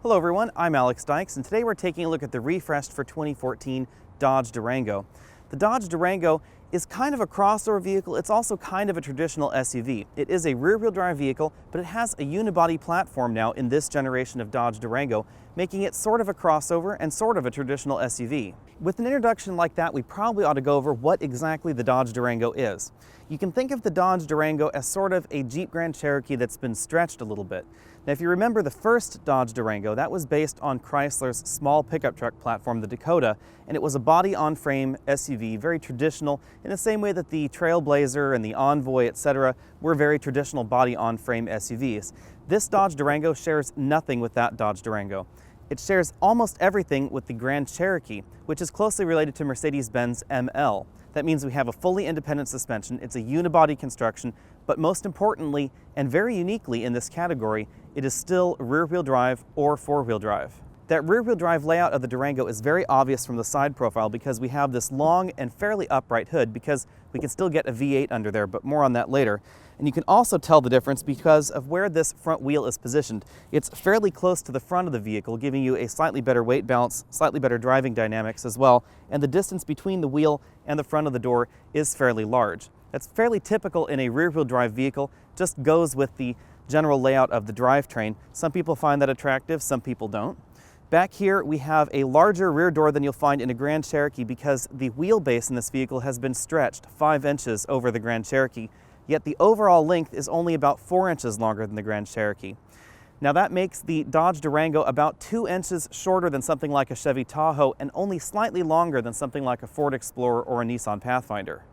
Hello everyone, I'm Alex Dykes, and today we're taking a look at the refreshed for 2014 Dodge Durango. The Dodge Durango is kind of a crossover vehicle. It's also kind of a traditional SUV. It is a rear-wheel drive vehicle, but it has a unibody platform now in this generation of Dodge Durango, making it sort of a crossover and sort of a traditional SUV. With an introduction like that, we probably ought to go over what exactly the Dodge Durango is. You can think of the Dodge Durango as sort of a Jeep Grand Cherokee that's been stretched a little bit. Now, if you remember the first Dodge Durango, that was based on Chrysler's small pickup truck platform, the Dakota, and it was a body-on-frame SUV, very traditional, in the same way that the Trailblazer and the Envoy, etc., were very traditional body-on-frame SUVs. This Dodge Durango shares nothing with that Dodge Durango. It shares almost everything with the Grand Cherokee, which is closely related to Mercedes-Benz ML. That means we have a fully independent suspension, it's a unibody construction, but most importantly, and very uniquely in this category, it is still rear-wheel drive or four-wheel drive. That rear-wheel drive layout of the Durango is very obvious from the side profile because we have this long and fairly upright hood because we can still get a V8 under there, but more on that later. And you can also tell the difference because of where this front wheel is positioned. It's fairly close to the front of the vehicle, giving you a slightly better weight balance, slightly better driving dynamics as well, and the distance between the wheel and the front of the door is fairly large. That's fairly typical in a rear-wheel drive vehicle, just goes with the general layout of the drivetrain. Some people find that attractive, some people don't. Back here we have a larger rear door than you'll find in a Grand Cherokee because the wheelbase in this vehicle has been stretched 5 inches over the Grand Cherokee, yet the overall length is only about 4 inches longer than the Grand Cherokee. Now that makes the Dodge Durango about 2 inches shorter than something like a Chevy Tahoe and only slightly longer than something like a Ford Explorer or a Nissan Pathfinder.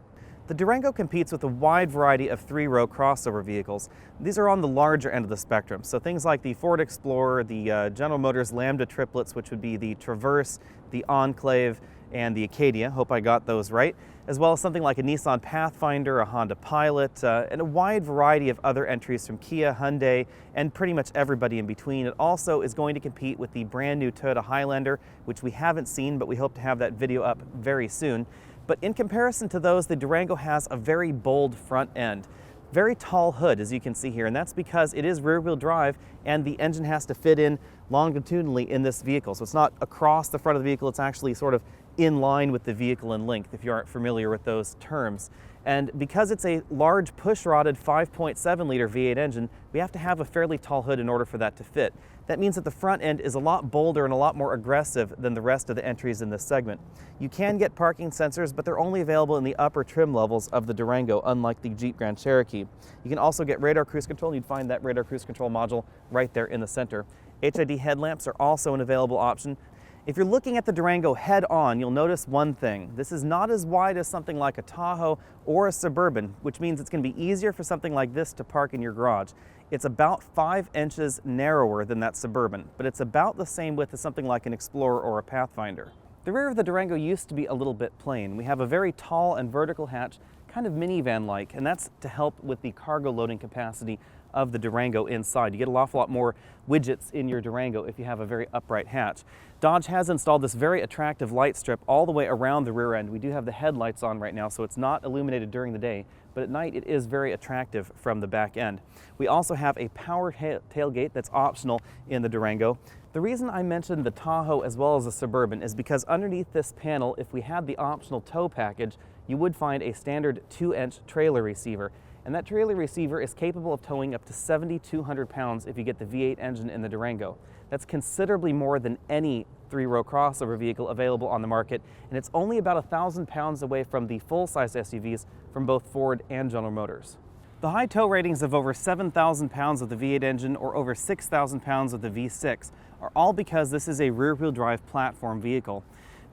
The Durango competes with a wide variety of three-row crossover vehicles. These are on the larger end of the spectrum, so things like the Ford Explorer, the General Motors Lambda triplets, which would be the Traverse, the Enclave, and the Acadia, hope I got those right, as well as something like a Nissan Pathfinder, a Honda Pilot, and a wide variety of other entries from Kia, Hyundai, and pretty much everybody in between. It also is going to compete with the brand new Toyota Highlander, which we haven't seen, but we hope to have that video up very soon. But in comparison to those, the Durango has a very bold front end. Very tall hood, as you can see here, and that's because it is rear-wheel drive and the engine has to fit in longitudinally in this vehicle. So it's not across the front of the vehicle, it's actually sort of in line with the vehicle in length, if you aren't familiar with those terms. And because it's a large push-rodded 5.7-liter V8 engine, we have to have a fairly tall hood in order for that to fit. That means that the front end is a lot bolder and a lot more aggressive than the rest of the entries in this segment. You can get parking sensors, but they're only available in the upper trim levels of the Durango, unlike the Jeep Grand Cherokee. You can also get radar cruise control, and you'd find that radar cruise control module right there in the center. HID headlamps are also an available option. If you're looking at the Durango head-on, you'll notice one thing. This is not as wide as something like a Tahoe or a Suburban, which means it's going to be easier for something like this to park in your garage. It's about 5 inches narrower than that Suburban, but it's about the same width as something like an Explorer or a Pathfinder. The rear of the Durango used to be a little bit plain. We have a very tall and vertical hatch, kind of minivan-like, and that's to help with the cargo loading capacity of the Durango inside. You get an awful lot more widgets in your Durango if you have a very upright hatch. Dodge has installed this very attractive light strip all the way around the rear end. We do have the headlights on right now, so it's not illuminated during the day, but at night it is very attractive from the back end. We also have a power tailgate that's optional in the Durango. The reason I mentioned the Tahoe as well as the Suburban is because underneath this panel, if we had the optional tow package, you would find a standard 2-inch trailer receiver. And that trailer receiver is capable of towing up to 7,200 pounds if you get the V8 engine in the Durango. That's considerably more than any three-row crossover vehicle available on the market, and it's only about 1,000 pounds away from the full-size SUVs from both Ford and General Motors. The high tow ratings of over 7,000 pounds of the V8 engine or over 6,000 pounds of the V6 are all because this is a rear-wheel drive platform vehicle.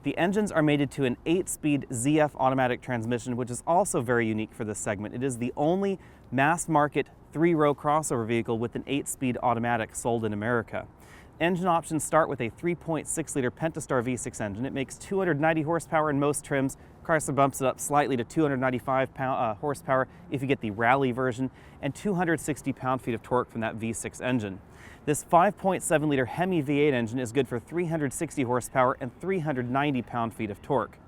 The engines are mated to an 8-speed ZF automatic transmission, which is also very unique for this segment. It is the only mass-market three-row crossover vehicle with an 8-speed automatic sold in America. Engine options start with a 3.6-liter Pentastar V6 engine. It makes 290 horsepower in most trims. Chrysler bumps it up slightly to 295 horsepower if you get the Rally version, and 260 pound-feet of torque from that V6 engine. This 5.7-liter Hemi V8 engine is good for 360 horsepower and 390 pound-feet of torque.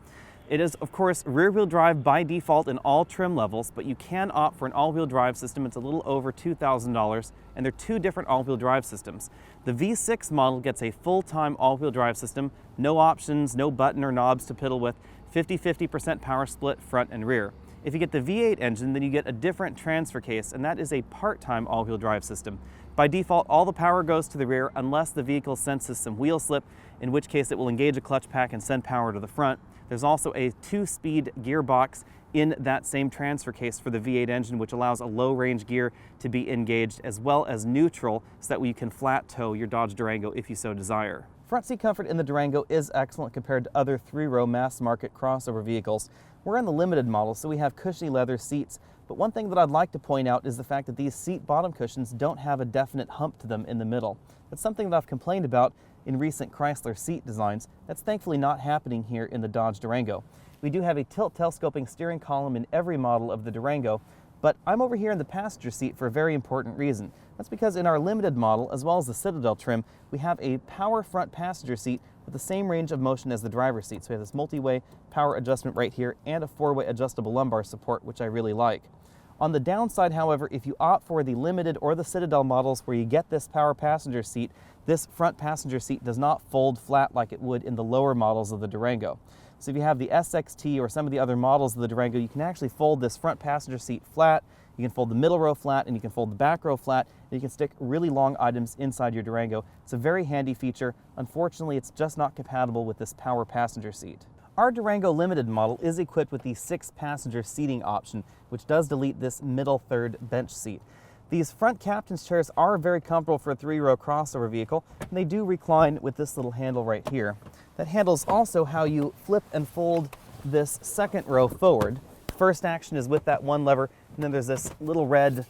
It is, of course, rear-wheel drive by default in all trim levels, but you can opt for an all-wheel drive system. It's a little over $2,000, and there are two different all-wheel drive systems. The V6 model gets a full-time all-wheel drive system, no options, no button or knobs to piddle with, 50-50% power split front and rear. If you get the V8 engine, then you get a different transfer case, and that is a part-time all-wheel drive system. By default, all the power goes to the rear unless the vehicle senses some wheel slip, in which case it will engage a clutch pack and send power to the front. There's also a 2-speed gearbox in that same transfer case for the V8 engine, which allows a low-range gear to be engaged, as well as neutral, so that way you can flat tow your Dodge Durango if you so desire. Front seat comfort in the Durango is excellent compared to other 3-row mass-market crossover vehicles. We're in the limited model, so we have cushiony leather seats, but one thing that I'd like to point out is the fact that these seat bottom cushions don't have a definite hump to them in the middle. That's something that I've complained about in recent Chrysler seat designs. That's thankfully not happening here in the Dodge Durango. We do have a tilt telescoping steering column in every model of the Durango, but I'm over here in the passenger seat for a very important reason. That's because in our limited model, as well as the Citadel trim, we have a power front passenger seat with the same range of motion as the driver's seat. So we have this multi-way power adjustment right here and a 4-way adjustable lumbar support, which I really like. On the downside, however, if you opt for the limited or the Citadel models where you get this power passenger seat, this front passenger seat does not fold flat like it would in the lower models of the Durango. So if you have the SXT or some of the other models of the Durango, you can actually fold this front passenger seat flat, you can fold the middle row flat, and you can fold the back row flat, and you can stick really long items inside your Durango. It's a very handy feature. Unfortunately, it's just not compatible with this power passenger seat. Our Durango Limited model is equipped with the 6-passenger seating option, which does delete this middle third bench seat. These front captain's chairs are very comfortable for a 3-row crossover vehicle, and they do recline with this little handle right here. That handle is also how you flip and fold this second row forward. First action is with that one lever, and then there's this little red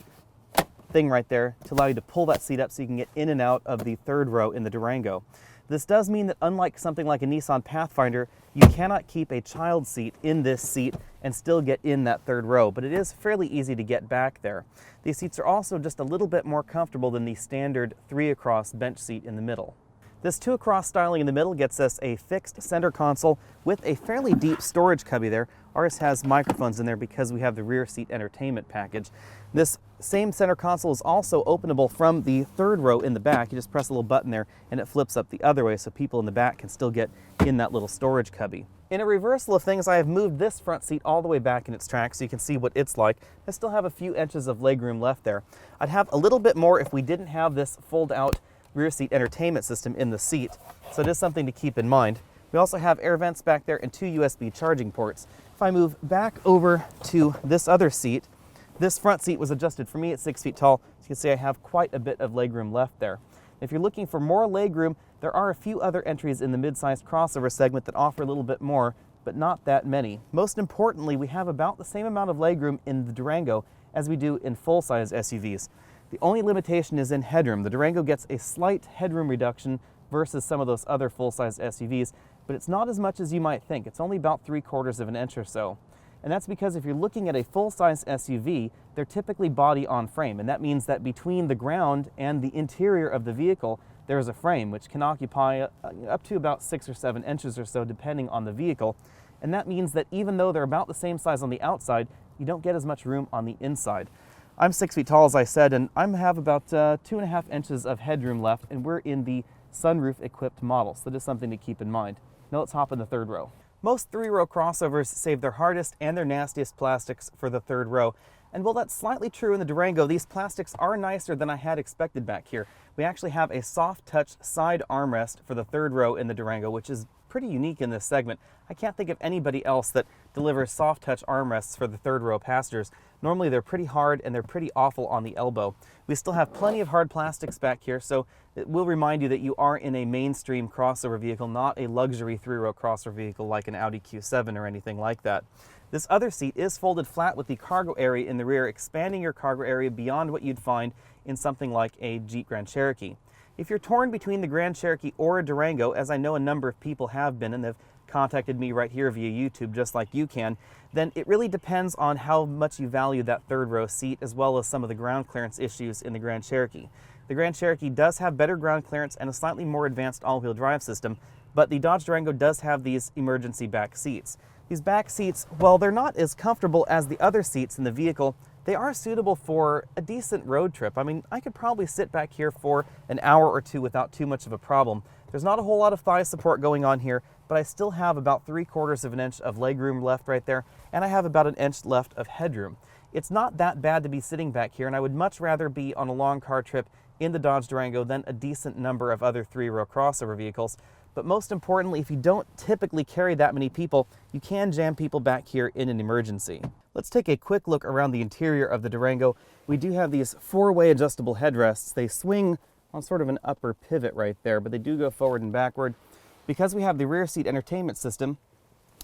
thing right there to allow you to pull that seat up so you can get in and out of the third row in the Durango. This does mean that unlike something like a Nissan Pathfinder, you cannot keep a child seat in this seat and still get in that third row, but it is fairly easy to get back there. These seats are also just a little bit more comfortable than the standard 3-across bench seat in the middle. This 2-across styling in the middle gets us a fixed center console with a fairly deep storage cubby there. Ours has microphones in there because we have the rear seat entertainment package. This same center console is also openable from the third row in the back. You just press a little button there and it flips up the other way so people in the back can still get in that little storage cubby. In a reversal of things, I have moved this front seat all the way back in its tracks so you can see what it's like. I still have a few inches of legroom left there. I'd have a little bit more if we didn't have this fold-out rear seat entertainment system in the seat, so it is something to keep in mind. We also have air vents back there and 2 USB charging ports. If I move back over to this other seat, this front seat was adjusted for me at 6 feet tall. So you can see I have quite a bit of legroom left there. If you're looking for more legroom, there are a few other entries in the mid-sized crossover segment that offer a little bit more, but not that many. Most importantly, we have about the same amount of legroom in the Durango as we do in full-size SUVs. The only limitation is in headroom. The Durango gets a slight headroom reduction versus some of those other full-size SUVs, but it's not as much as you might think. It's only about 3/4 of an inch or so. And that's because if you're looking at a full-size SUV, they're typically body on frame, and that means that between the ground and the interior of the vehicle, there is a frame which can occupy up to about 6 or 7 inches or so depending on the vehicle. And that means that even though they're about the same size on the outside, you don't get as much room on the inside. I'm 6 feet tall, as I said, and I have about 2.5 inches of headroom left, and we're in the sunroof-equipped model, so that is something to keep in mind. Now let's hop in the third row. Most 3-row crossovers save their hardest and their nastiest plastics for the third row. And while that's slightly true in the Durango, these plastics are nicer than I had expected back here. We actually have a soft touch side armrest for the third row in the Durango, which is pretty unique in this segment. I can't think of anybody else that delivers soft touch armrests for the third row passengers. Normally they're pretty hard and they're pretty awful on the elbow. We still have plenty of hard plastics back here, so it will remind you that you are in a mainstream crossover vehicle, not a luxury 3-row crossover vehicle like an Audi Q7 or anything like that. This other seat is folded flat with the cargo area in the rear, expanding your cargo area beyond what you'd find in something like a Jeep Grand Cherokee. If you're torn between the Grand Cherokee or a Durango, as I know a number of people have been, and they've contacted me right here via YouTube just like you can, then it really depends on how much you value that third row seat, as well as some of the ground clearance issues in the Grand Cherokee. The Grand Cherokee does have better ground clearance and a slightly more advanced all-wheel drive system, but the Dodge Durango does have these emergency back seats. These back seats, while they're not as comfortable as the other seats in the vehicle, they are suitable for a decent road trip. I mean, I could probably sit back here for an hour or two without too much of a problem. There's not a whole lot of thigh support going on here, but I still have about 3/4 of an inch of legroom left right there, and I have about an inch left of headroom. It's not that bad to be sitting back here, and I would much rather be on a long car trip in the Dodge Durango than a decent number of other three-row crossover vehicles. But most importantly, if you don't typically carry that many people, you can jam people back here in an emergency. Let's take a quick look around the interior of the Durango. We do have these four-way adjustable headrests. They swing on sort of an upper pivot right there, but they do go forward and backward. Because we have the rear seat entertainment system,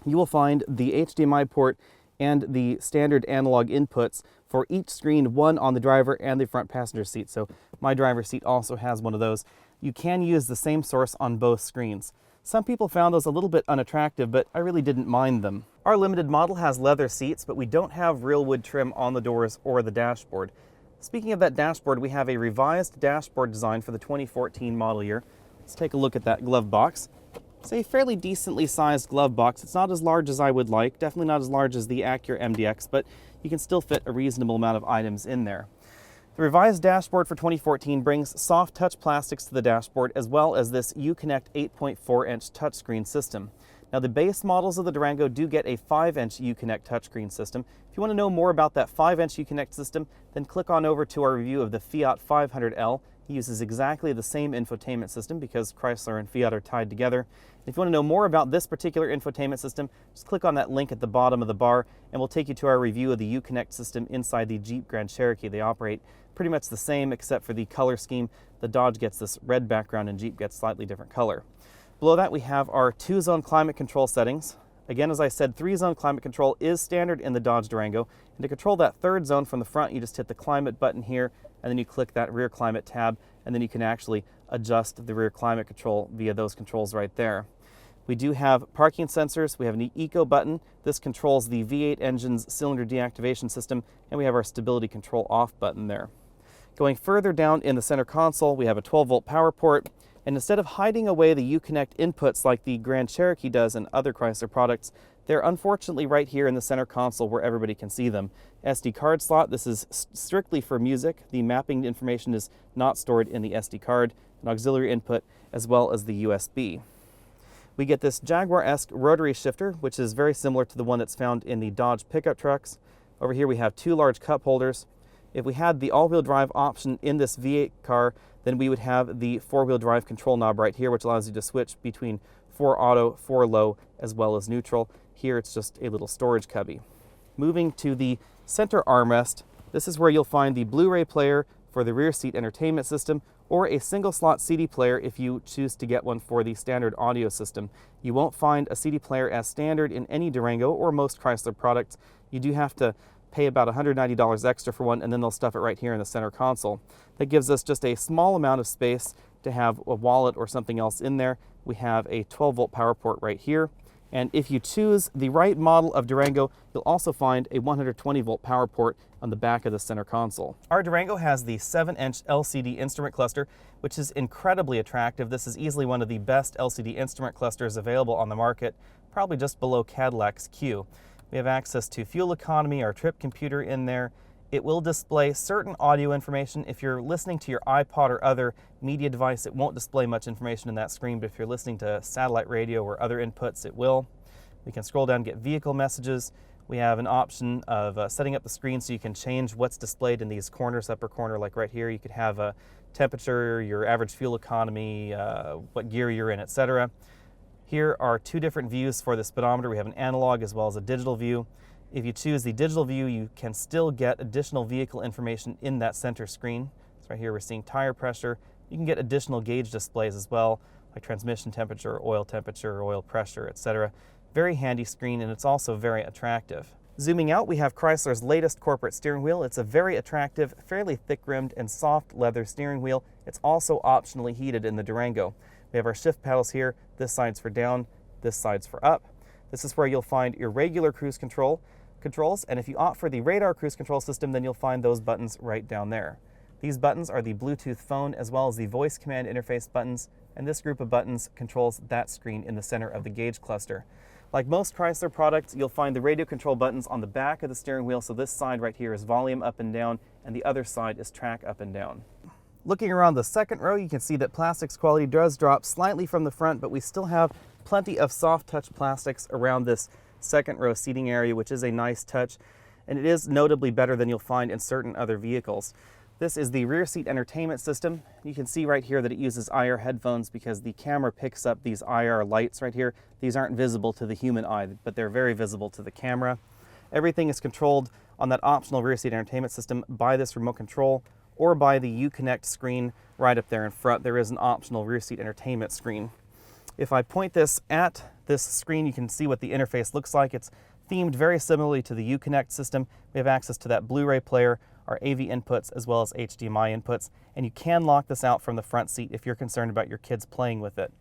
you will find the HDMI port and the standard analog inputs for each screen, one on the driver and the front passenger seat. So my driver's seat also has one of those. You can use the same source on both screens. Some people found those a little bit unattractive, but I really didn't mind them. Our limited model has leather seats, but we don't have real wood trim on the doors or the dashboard. Speaking of that dashboard, we have a revised dashboard design for the 2014 model year. Let's take a look at that glove box. It's a fairly decently sized glove box. It's not as large as I would like, definitely not as large as the Acura MDX, but you can still fit a reasonable amount of items in there. The revised dashboard for 2014 brings soft touch plastics to the dashboard, as well as this Uconnect 8.4-inch touchscreen system. Now, the base models of the Durango do get a 5-inch Uconnect touchscreen system. If you want to know more about that 5-inch Uconnect system, then click on over to our review of the Fiat 500L. It uses exactly the same infotainment system because Chrysler and Fiat are tied together. If you want to know more about this particular infotainment system, just click on that link at the bottom of the bar and we'll take you to our review of the Uconnect system inside the Jeep Grand Cherokee. They operate pretty much the same except for the color scheme. The Dodge gets this red background and Jeep gets slightly different color. Below that we have our 2-zone climate control settings. Again, as I said, 3-zone climate control is standard in the Dodge Durango. And to control that 3rd zone from the front, you just hit the climate button here, and then you click that rear climate tab, and then you can actually adjust the rear climate control via those controls right there. We do have parking sensors. We have an Eco button. This controls the V8 engine's cylinder deactivation system, and we have our stability control off button there. Going further down in the center console, we have a 12-volt power port. And instead of hiding away the Uconnect inputs like the Grand Cherokee does in other Chrysler products, they're unfortunately right here in the center console where everybody can see them. SD card slot, this is strictly for music. The mapping information is not stored in the SD card, an auxiliary input, as well as the USB. We get this Jaguar-esque rotary shifter, which is very similar to the one that's found in the Dodge pickup trucks. Over here we have 2 large cup holders. If we had the all-wheel drive option in this V8 car, then we would have the 4-wheel drive control knob right here, which allows you to switch between 4 auto, 4 low, as well as neutral. Here it's just a little storage cubby. Moving to the center armrest, this is where you'll find the Blu-ray player for the rear seat entertainment system, or a single slot CD player if you choose to get one for the standard audio system. You won't find a CD player as standard in any Durango or most Chrysler products. You do have to pay about $190 extra for one, and then they'll stuff it right here in the center console. That gives us just a small amount of space to have a wallet or something else in there. We have a 12-volt power port right here. And if you choose the right model of Durango, you'll also find a 120-volt power port on the back of the center console. Our Durango has the 7-inch LCD instrument cluster, which is incredibly attractive. This is easily one of the best LCD instrument clusters available on the market, probably just below Cadillac's Q. We have access to fuel economy, our trip computer in there. It will display certain audio information. If you're listening to your iPod or other media device, it won't display much information in that screen, but if you're listening to satellite radio or other inputs, it will. We can scroll down and get vehicle messages. We have an option of setting up the screen so you can change what's displayed in these corners, upper corner, like right here. You could have a temperature, your average fuel economy, what gear you're in, etc. Here are 2 different views for the speedometer. We have an analog as well as a digital view. If you choose the digital view, you can still get additional vehicle information in that center screen. So right here we're seeing tire pressure. You can get additional gauge displays as well, like transmission temperature, oil pressure, etc. Very handy screen, and it's also very attractive. Zooming out, we have Chrysler's latest corporate steering wheel. It's a very attractive, fairly thick-rimmed and soft leather steering wheel. It's also optionally heated in the Durango. We have our shift paddles here. This side's for down, this side's for up. This is where you'll find your regular cruise controls, and if you opt for the radar cruise control system, then you'll find those buttons right down there. These buttons are the Bluetooth phone as well as the voice command interface buttons, and this group of buttons controls that screen in the center of the gauge cluster. Like most Chrysler products, you'll find the radio control buttons on the back of the steering wheel, so this side right here is volume up and down, and the other side is track up and down. Looking around the second row, you can see that plastics quality does drop slightly from the front, but we still have plenty of soft touch plastics around this second row seating area, which is a nice touch, and it is notably better than you'll find in certain other vehicles. This is the rear seat entertainment system. You can see right here that it uses IR headphones because the camera picks up these IR lights right here. These aren't visible to the human eye, but they're very visible to the camera. Everything is controlled on that optional rear seat entertainment system by this remote control or by the Uconnect screen right up there in front. There is an optional rear seat entertainment screen. If I point this at this screen, you can see what the interface looks like. It's themed very similarly to the Uconnect system. We have access to that Blu-ray player, our AV inputs, as well as HDMI inputs, and you can lock this out from the front seat if you're concerned about your kids playing with it.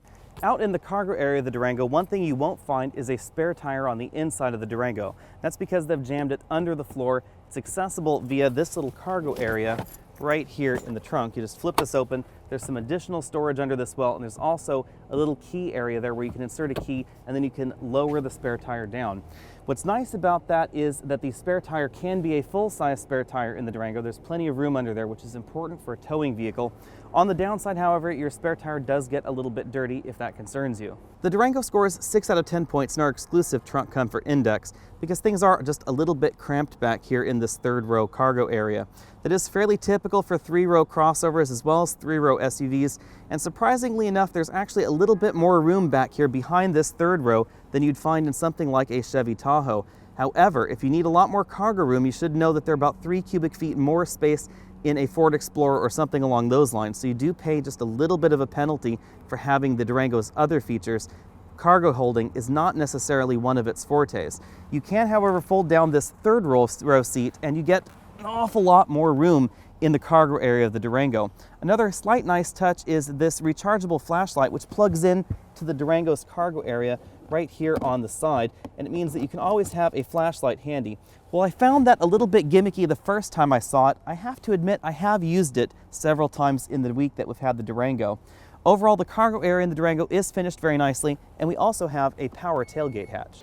Out in the cargo area of the Durango, one thing you won't find is a spare tire on the inside of the Durango. That's because they've jammed it under the floor. It's accessible via this little cargo area right here in the trunk. You just flip this open. There's some additional storage under this well, and there's also a little key area there where you can insert a key and then you can lower the spare tire down. What's nice about that is that the spare tire can be a full-size spare tire in the Durango. There's plenty of room under there, which is important for a towing vehicle. On the downside, however, your spare tire does get a little bit dirty if that concerns you. The Durango scores 6 out of 10 points in our exclusive Trunk Comfort Index because things are just a little bit cramped back here in this third row cargo area. That is fairly typical for 3-row crossovers as well as 3-row SUVs, and surprisingly enough, there's actually a little bit more room back here behind this third row than you'd find in something like a Chevy Tahoe. However, if you need a lot more cargo room, you should know that there are about 3 cubic feet more space in a Ford Explorer or something along those lines, so you do pay just a little bit of a penalty for having the Durango's other features. Cargo holding is not necessarily one of its fortes. You can, however, fold down this third row seat and you get an awful lot more room in the cargo area of the Durango. Another slight nice touch is this rechargeable flashlight, which plugs in to the Durango's cargo area right here on the side, and it means that you can always have a flashlight handy. Well, I found that a little bit gimmicky the first time I saw it. I have to admit I have used it several times in the week that we've had the Durango. Overall, the cargo area in the Durango is finished very nicely, and we also have a power tailgate hatch.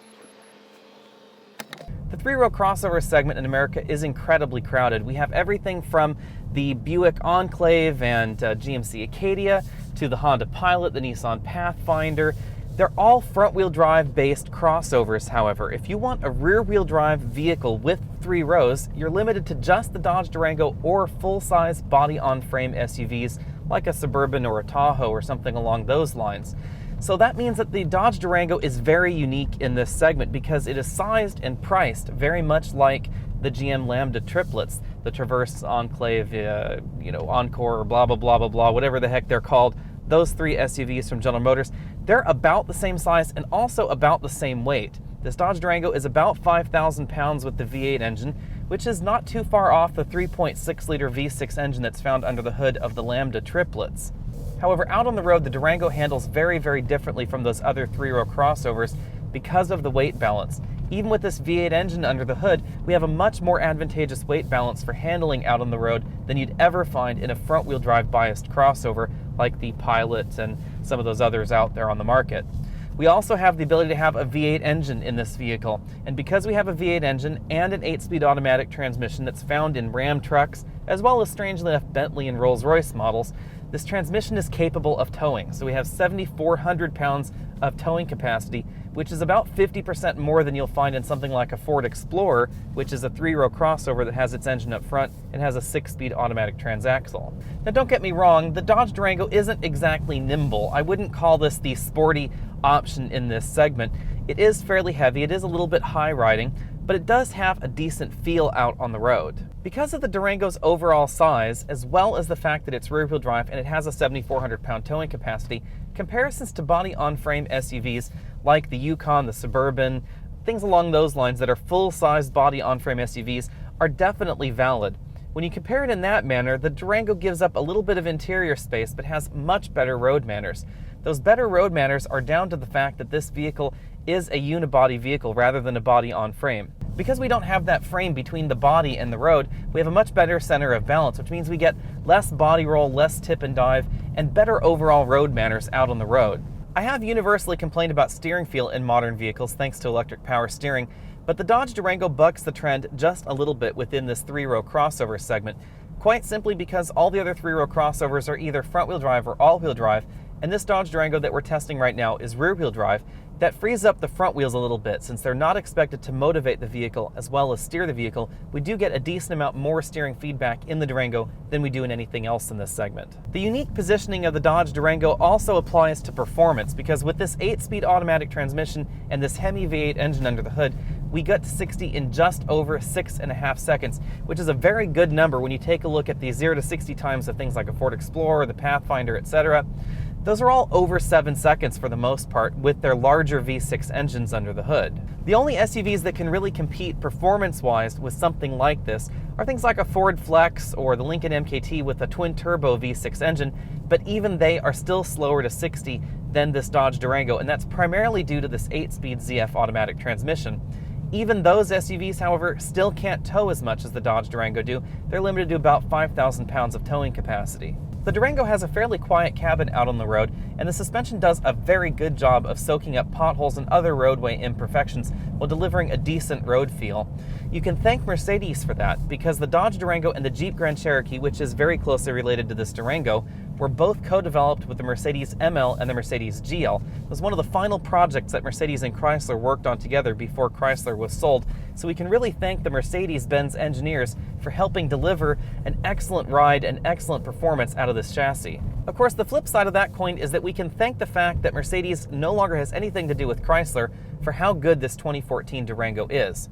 The 3-row crossover segment in America is incredibly crowded. We have everything from the Buick Enclave and GMC Acadia to the Honda Pilot, the Nissan Pathfinder. They're all front-wheel drive based crossovers, however. If you want a rear-wheel drive vehicle with 3 rows, you're limited to just the Dodge Durango or full-size body-on-frame SUVs like a Suburban or a Tahoe or something along those lines. So that means that the Dodge Durango is very unique in this segment because it is sized and priced very much like the GM Lambda triplets, the Traverse, Enclave, Encore, blah, blah, blah, blah, blah, whatever the heck they're called. Those 3 SUVs from General Motors, they're about the same size and also about the same weight. This Dodge Durango is about 5,000 pounds with the V8 engine, which is not too far off the 3.6-liter V6 engine that's found under the hood of the Lambda triplets. However, out on the road, the Durango handles very, very differently from those other 3-row crossovers because of the weight balance. Even with this V8 engine under the hood, we have a much more advantageous weight balance for handling out on the road than you'd ever find in a front-wheel drive biased crossover like the Pilot and some of those others out there on the market. We also have the ability to have a V8 engine in this vehicle, and because we have a V8 engine and an 8-speed automatic transmission that's found in Ram trucks, as well as strangely enough Bentley and Rolls-Royce models, this transmission is capable of towing. So we have 7,400 pounds of towing capacity, which is about 50% more than you'll find in something like a Ford Explorer, which is a 3-row crossover that has its engine up front and has a 6-speed automatic transaxle. Now don't get me wrong, the Dodge Durango isn't exactly nimble. I wouldn't call this the sporty option in this segment. It is fairly heavy, it is a little bit high riding, but it does have a decent feel out on the road. Because of the Durango's overall size, as well as the fact that it's rear-wheel drive and it has a 7,400 pound towing capacity, comparisons to body-on-frame SUVs like the Yukon, the Suburban, things along those lines that are full-size body-on-frame SUVs are definitely valid. When you compare it in that manner, the Durango gives up a little bit of interior space but has much better road manners. Those better road manners are down to the fact that this vehicle is a unibody vehicle rather than a body-on-frame. Because we don't have that frame between the body and the road, we have a much better center of balance, which means we get less body roll, less tip and dive, and better overall road manners out on the road. I have universally complained about steering feel in modern vehicles thanks to electric power steering, but the Dodge Durango bucks the trend just a little bit within this three-row crossover segment, quite simply because all the other three-row crossovers are either front-wheel drive or all-wheel drive, and this Dodge Durango that we're testing right now is rear-wheel drive. That frees up the front wheels a little bit. Since they're not expected to motivate the vehicle as well as steer the vehicle, we do get a decent amount more steering feedback in the Durango than we do in anything else in this segment. The unique positioning of the Dodge Durango also applies to performance, because with this 8-speed automatic transmission and this Hemi V8 engine under the hood, we got to 60 in just over 6.5 seconds, which is a very good number when you take a look at the 0 to 60 times of things like a Ford Explorer, the Pathfinder, etc. Those are all over 7 seconds for the most part with their larger V6 engines under the hood. The only SUVs that can really compete performance-wise with something like this are things like a Ford Flex or the Lincoln MKT with a twin-turbo V6 engine, but even they are still slower to 60 than this Dodge Durango, and that's primarily due to this 8-speed ZF automatic transmission. Even those SUVs, however, still can't tow as much as the Dodge Durango do. They're limited to about 5,000 pounds of towing capacity. The Durango has a fairly quiet cabin out on the road, and the suspension does a very good job of soaking up potholes and other roadway imperfections while delivering a decent road feel. You can thank Mercedes for that, because the Dodge Durango and the Jeep Grand Cherokee, which is very closely related to this Durango, were both co-developed with the Mercedes ML and the Mercedes GL. It was one of the final projects that Mercedes and Chrysler worked on together before Chrysler was sold, so we can really thank the Mercedes-Benz engineers for helping deliver an excellent ride and excellent performance out of this chassis. Of course, the flip side of that coin is that we can thank the fact that Mercedes no longer has anything to do with Chrysler for how good this 2014 Durango is.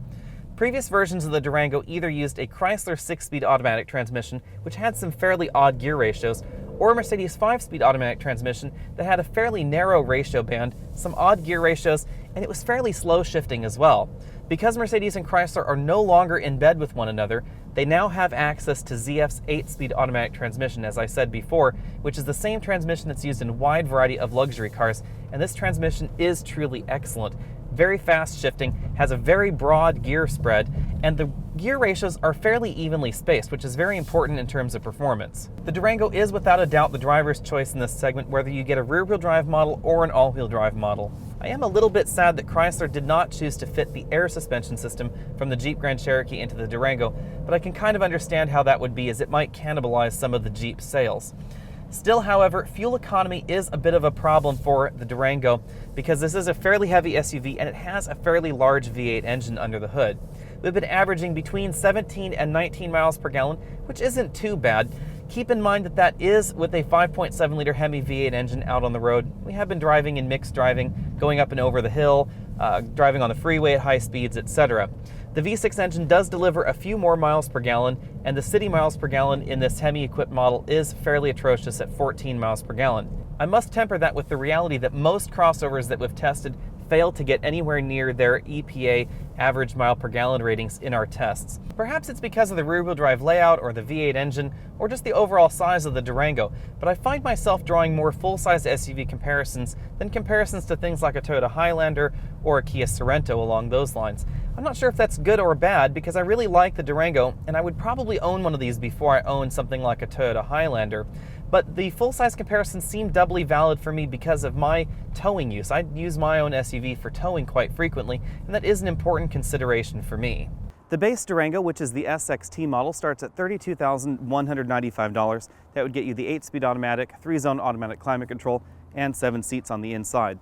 Previous versions of the Durango either used a Chrysler 6-speed automatic transmission, which had some fairly odd gear ratios, or a Mercedes 5-speed automatic transmission that had a fairly narrow ratio band, some odd gear ratios, and it was fairly slow shifting as well. Because Mercedes and Chrysler are no longer in bed with one another, they now have access to ZF's 8-speed automatic transmission, as I said before, which is the same transmission that's used in a wide variety of luxury cars, and this transmission is truly excellent. Very fast shifting, has a very broad gear spread, and the gear ratios are fairly evenly spaced, which is very important in terms of performance. The Durango is without a doubt the driver's choice in this segment, whether you get a rear-wheel drive model or an all-wheel drive model. I am a little bit sad that Chrysler did not choose to fit the air suspension system from the Jeep Grand Cherokee into the Durango, but I can kind of understand how that would be, as it might cannibalize some of the Jeep sales. Still, however, fuel economy is a bit of a problem for the Durango, because this is a fairly heavy SUV and it has a fairly large V8 engine under the hood. We've been averaging between 17 and 19 miles per gallon, which isn't too bad. Keep in mind that that is with a 5.7-liter Hemi V8 engine out on the road. We have been driving in mixed driving, going up and over the hill, driving on the freeway at high speeds, etc. The V6 engine does deliver a few more miles per gallon, and the city miles per gallon in this Hemi-equipped model is fairly atrocious at 14 miles per gallon. I must temper that with the reality that most crossovers that we've tested fail to get anywhere near their EPA average mile per gallon ratings in our tests. Perhaps it's because of the rear-wheel drive layout or the V8 engine or just the overall size of the Durango, but I find myself drawing more full-size SUV comparisons than comparisons to things like a Toyota Highlander or a Kia Sorento along those lines. I'm not sure if that's good or bad, because I really like the Durango and I would probably own one of these before I own something like a Toyota Highlander. But the full-size comparisons seem doubly valid for me because of my towing use. I use my own SUV for towing quite frequently, and that is an important consideration for me. The base Durango, which is the SXT model, starts at $32,195. That would get you the 8-speed automatic, 3-zone automatic climate control, and 7 seats on the inside.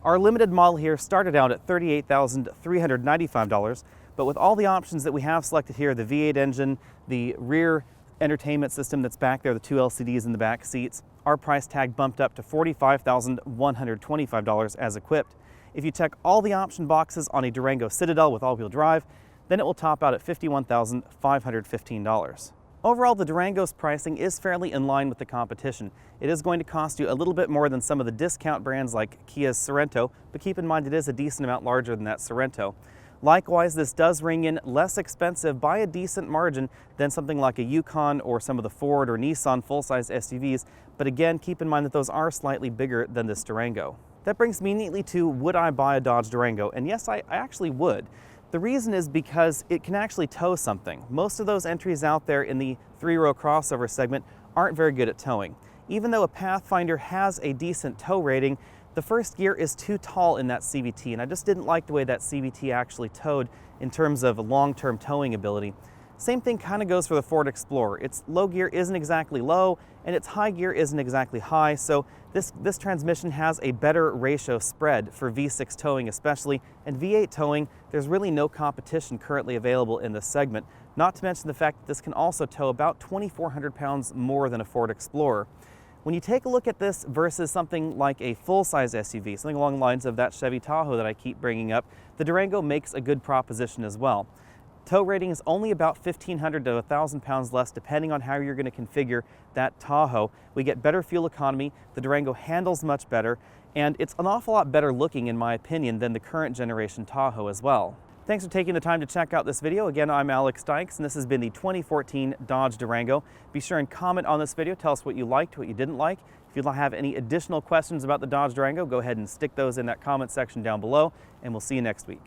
Our limited model here started out at $38,395, but with all the options that we have selected here, the V8 engine, the rear entertainment system that's back there, the 2 LCDs in the back seats, our price tag bumped up to $45,125 as equipped. If you check all the option boxes on a Durango Citadel with all-wheel drive, then it will top out at $51,515. Overall, the Durango's pricing is fairly in line with the competition. It is going to cost you a little bit more than some of the discount brands like Kia's Sorento, but keep in mind it is a decent amount larger than that Sorento. Likewise, this does ring in less expensive by a decent margin than something like a Yukon or some of the Ford or Nissan full-size SUVs, but again, keep in mind that those are slightly bigger than this Durango. That brings me neatly to, would I buy a Dodge Durango? And yes, I actually would. The reason is because it can actually tow something. Most of those entries out there in the 3-row crossover segment aren't very good at towing. Even though a Pathfinder has a decent tow rating, the first gear is too tall in that CVT, and I just didn't like the way that CVT actually towed in terms of long-term towing ability. Same thing kind of goes for the Ford Explorer. Its low gear isn't exactly low, and its high gear isn't exactly high, so this transmission has a better ratio spread for V6 towing especially, and V8 towing, there's really no competition currently available in this segment, not to mention the fact that this can also tow about 2,400 pounds more than a Ford Explorer. When you take a look at this versus something like a full-size SUV, something along the lines of that Chevy Tahoe that I keep bringing up, the Durango makes a good proposition as well. Tow rating is only about 1,500 to 1,000 pounds less depending on how you're going to configure that Tahoe. We get better fuel economy, the Durango handles much better, and it's an awful lot better looking in my opinion than the current generation Tahoe as well. Thanks for taking the time to check out this video. Again, I'm Alex Dykes, and this has been the 2014 Dodge Durango. Be sure and comment on this video, tell us what you liked, what you didn't like. If you have any additional questions about the Dodge Durango, go ahead and stick those in that comment section down below, and we'll see you next week.